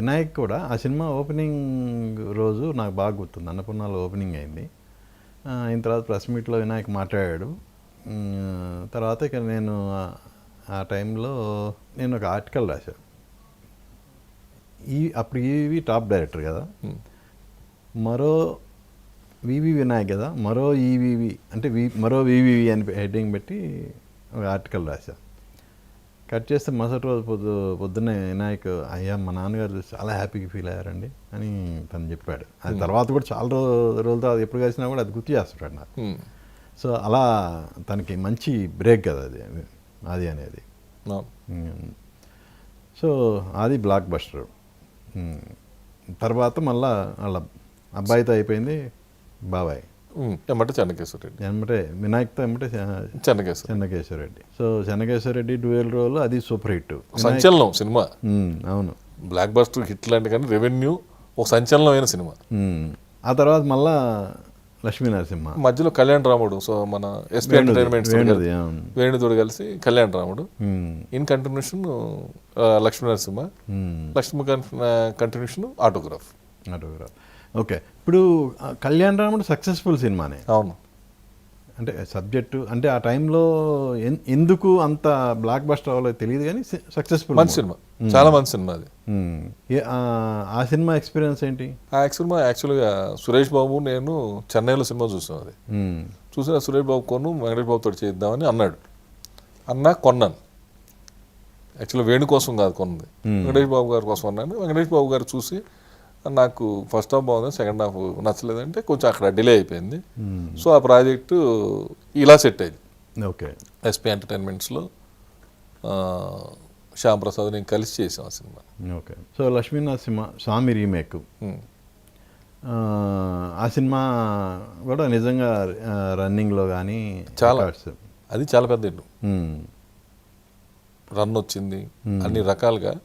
వినాయక్ కూడా ఆ cinema opening రోజు నాకు బాగా గుర్తుంది. అన్నపూర్ణలో ఓపెనింగ్ అయింది. అయిన తర్వాత ప్రెస్ మీట్లో వినాయక్ మాట్లాడాడు. తర్వాత ఇక నేను ఆ టైంలో నేను ఒక ఆర్టికల్ రాశాను. అప్పుడు ఈవి టాప్ డైరెక్టర్ కదా, మరో వివి వినాయక్ కదా, మరో ఈవివి అంటే మరో వివివి అని హెడ్డింగ్ పెట్టి ఒక ఆర్టికల్ రాశాను. కట్ చేస్తే మరుసటి రోజు పొద్దున్నే వినాయక్, అయ్యా మా నాన్నగారు చూసి చాలా హ్యాపీగా ఫీల్ అయ్యారండి అని తను చెప్పాడు. అది తర్వాత కూడా చాలా రోజుల తర్వాత ఎప్పుడు కలిసినా కూడా అది గుర్తు చేస్తుంటాడు నాకు. సో అలా తనకి మంచి బ్రేక్ కదా అది అనేది. సో అది బ్లాక్ బస్టర్. తర్వాత మళ్ళా వాళ్ళ అబ్బాయితో అయిపోయింది బాబాయ్, ఎమ్మటే చెన్నకేశ్వరరెడ్డి, ఎమ్మటే వినాయక్తో ఎమ్మటే Chennakeswara Reddy. So Chennakeswara Reddy dual role, అది సూపర్ హిట్, సంచలనం సినిమా. అవును, బ్లాక్ బస్టర్ హిట్ లాంటి కానీ రెవెన్యూ ఒక సంచలనమైన సినిమా. ఆ తర్వాత మళ్ళా లక్ష్మీ నరసింహ, మధ్యలో కళ్యాణ్ రాముడు. సో మన ఎస్పీ ఎంటర్టైన్మెంట్స్ వేణుతోడు కలిసి కళ్యాణ్ రాముడు. In continuation Lakshmi Narasimha, Lakshmi continuation autograph. Okay, ఇప్పుడు కళ్యాణ్ రాముడు సక్సెస్ఫుల్ సినిమానే. అవును, అంటే సబ్జెక్టు అంటే ఆ టైంలో ఎందుకు అంత బ్లాక్ బస్టర్ అవ్వలేదు తెలియదు, కానీ సక్సెస్ఫుల్ మంచి సినిమా, చాలా మంచి సినిమా అది. ఆ సినిమా ఎక్స్పీరియన్స్ ఏంటి? ఆ సినిమా యాక్చువల్గా సురేష్ బాబు నేను చెన్నైలో సినిమా చూసాం. అది చూసిన సురేష్ బాబు వెంకటేష్ బాబుతో చేద్దామని అన్నాడు. కొన్నాను. యాక్చువల్గా వేణు కోసం కాదు కొన్నది, వెంకటేష్ బాబు గారి కోసం అన్నాను. వెంకటేష్ బాబు గారు చూసి నాకు ఫస్ట్ హాఫ్ బాగుంది, సెకండ్ హాఫ్ నచ్చలేదంటే కొంచెం అక్కడ డిలే అయిపోయింది. సో ఆ ప్రాజెక్టు ఇలా సెట్ అయింది. ఓకే, ఎస్పీ ఎంటర్టైన్మెంట్స్లో శ్యామ్ ప్రసాద్ నేను కలిసి చేసాం ఆ cinema. Okay, so Lakshmi Narasimha Swamy remake, ఆ సినిమా కూడా నిజంగా రన్నింగ్లో కానీ చాలా, అది చాలా పెద్ద హిట్, రన్ వచ్చింది అన్ని రకాలుగా.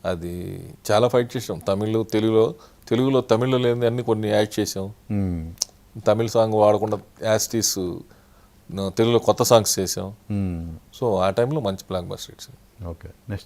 అది చాలా ఫైట్ చేసాం. తెలుగులో తమిళ్లో లేని అన్ని కొన్ని యాడ్ చేసాం. తమిళ సాంగ్ వాడకుండా యాస్టీస్ తెలుగులో కొత్త సాంగ్స్ చేసాం. సో ఆ టైంలో మంచి బ్లాక్ బస్టర్ ఇచ్చింది. Okay, next